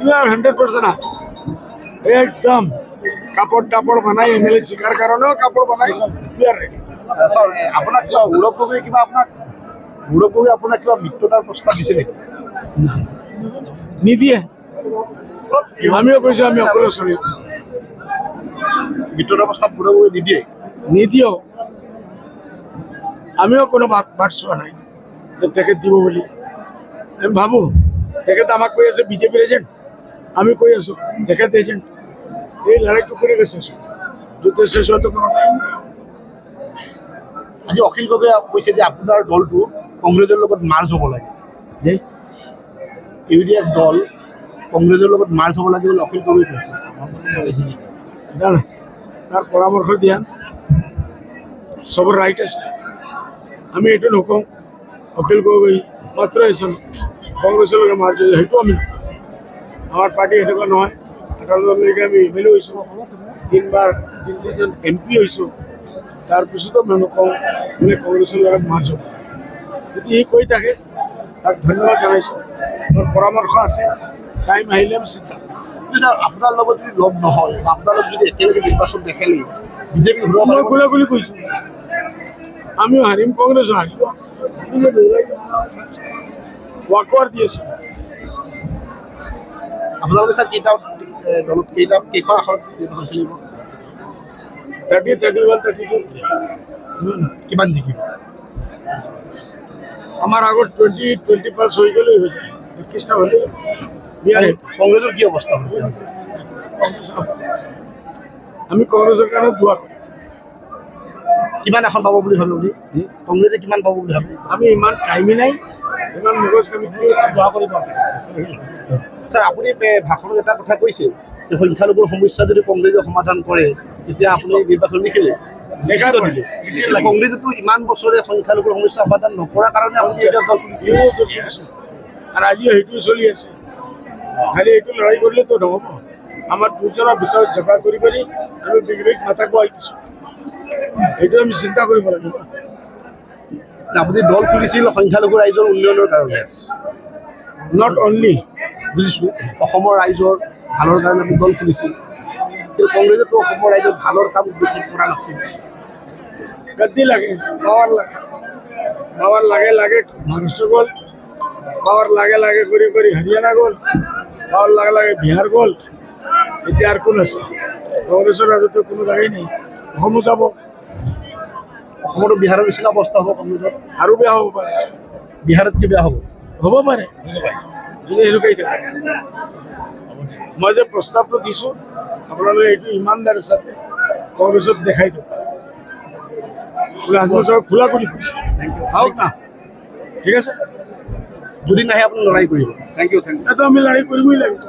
R 100% একদম কাপড় টাপড় বানাই এমএলএ চিকাৰ কাৰণেও কাপড় বানাই উই আৰ ৰেডি স্যাৰ আপোনাক কিবা উৰপৱে কিবা আপোনাক কিবা মিত্ৰতাৰ প্ৰস্তাৱ দিছে নেকি না নিদিয়ে আমিও কৈছো আমি অকলে চলিম মিত্ৰতাৰ প্ৰস্তাৱ উৰপৱে নিদিয়ে নিদিও আমিও কোনো বাট চোৱা নাই তেখেত দিব বুলি আমি ভাবো তেখেত আমাক কৈ আছে বিজেপিৰ এজেণ্ট আমি কৈ আছো তেখেত এজেণ্ট এই লড়াইটো কৰি গৈছে যুদ্ধ শেষ হোৱাটো কোনো টাইম নাই আজি অখিল গগৈয়ে কৈছে যে আপোনাৰ দলটো কংগ্ৰেছৰ লগত মাৰ্জ হ'ব লাগে ইউডিএফ দল কংগ্ৰেছৰ লগত মাৰ্জ হ'ব লাগে বুলি অখিল গগৈয়ে কৈছে না তাৰ পৰামৰ্শ দিয়া চবৰ ৰাইট আছে আমি এইটো নকওঁ অখিল গগৈ মাত্ৰ এজন কংগ্ৰেছৰ লগত মাৰ্জ হৈ সেইটো আমি নকওঁ আমাৰ পাৰ্টি এনেকুৱা নহয় একালৈকে আমি এম এল এ হৈছোঁ তিনিজন MP হৈছোঁ তাৰপিছতো মই নকওঁ বোলে কংগ্ৰেছৰ লগত মাৰ্জ হ'ব যদি সি কৈ থাকে তাক ধন্যবাদ জনাইছোঁ মোৰ পৰামৰ্শ আছে টাইম আহিলে আমি চিন্তা স্যাৰ আপোনাৰ লগত যদি লগ নহয় বা আপোনাৰ লগত যদি একেলগে নিৰ্বাচন দেখেলি বিজেপি মই খোলাখুলি কৈছোঁ আমিও হাৰিম কংগ্ৰেছো হাৰিব ৱাকৱাৰ দি আছোঁ আপোনালোকে স্যাৰ কেইখন আসনত নিৰ্বাচন খেলিব 30, 31, 32 কিমান জিকিব আমাৰ আগত 20 হৈ গ'লেই হৈ যায় 21টা হলে কংগ্ৰেছৰ কি অৱস্থা হ'ব আমি কংগ্ৰেছৰ কাৰণে দোয়া কৰি কিমান এখন পাব বুলি ভাবে আপুনি কংগ্ৰেছে কিমান পাব বুলি ভাবে আমি ইমান টাইমই নাই ইমান মগজ কামি দোয়া কৰি পাওঁ স্যাৰ আপুনি ভাষণত এটা কথা কৈছে যে সংখ্যালঘুৰ সমস্যা যদি কংগ্ৰেছে সমাধান কৰে তেতিয়া আপুনি নিৰ্বাচন নিখেলে কংগ্ৰেছেতো ইমান বছৰে সংখ্যালঘুৰ সমস্যা সমাধান নকৰাৰ কাৰণে আপুনি এটা দল খুলিছে আৰু আজি সেইটো চলি আছে খালি এইটো লড়াই কৰিলে তো নহ'ব আমাৰ দুজনৰ ভিতৰত ঝগড়া কৰি আমি বিগ্ৰেড মাথাকো আহিছোঁ সেইটো আমি চিন্তা কৰিব লাগিব আপুনি দল খুলিছিল সংখ্যালঘু ৰাইজৰ উন্নয়নৰ কাৰণে নট অনলি বুজিছোঁ অসমৰ ৰাইজৰ ভালৰ কাৰণে আমি দল খুলিছিল কিন্তু কংগ্ৰেছেতো অসমৰ ৰাইজৰ ভালৰ কাম কৰা নাছিল গদ্দি লাগে পাৱাৰ লাগে মহাৰাষ্ট্ৰ গ'ল পাৱাৰ লাগে কৰি হাৰিয়ানা গ'ল পাৱাৰ লাগে বিহাৰ গ'ল এতিয়া আৰু কোন আছে কংগ্ৰেছৰ ৰাজত্ব কোনো জাগাই নাই অসমো যাব অসমতো বিহাৰৰ নিচিনা অৱস্থা হ'ব কংগ্ৰেছৰ আৰু বেয়া হ'ব পাৰে বিহাৰত কি বেয়া হ'ব পাৰে যদি এনেকুৱাই থাকে মই যে প্ৰস্তাৱটো দিছোঁ আপোনালোকে এইটো ইমানদাৰ হিচাপে কংগ্ৰেছত দেখাই দিয়ক খোলা কৰি কৈছে থাকক না ঠিক আছে যদি নাহে আপুনি লৰাই কৰিব থেংক ইউ এইটো আমি লড়াই কৰিবই লাগিব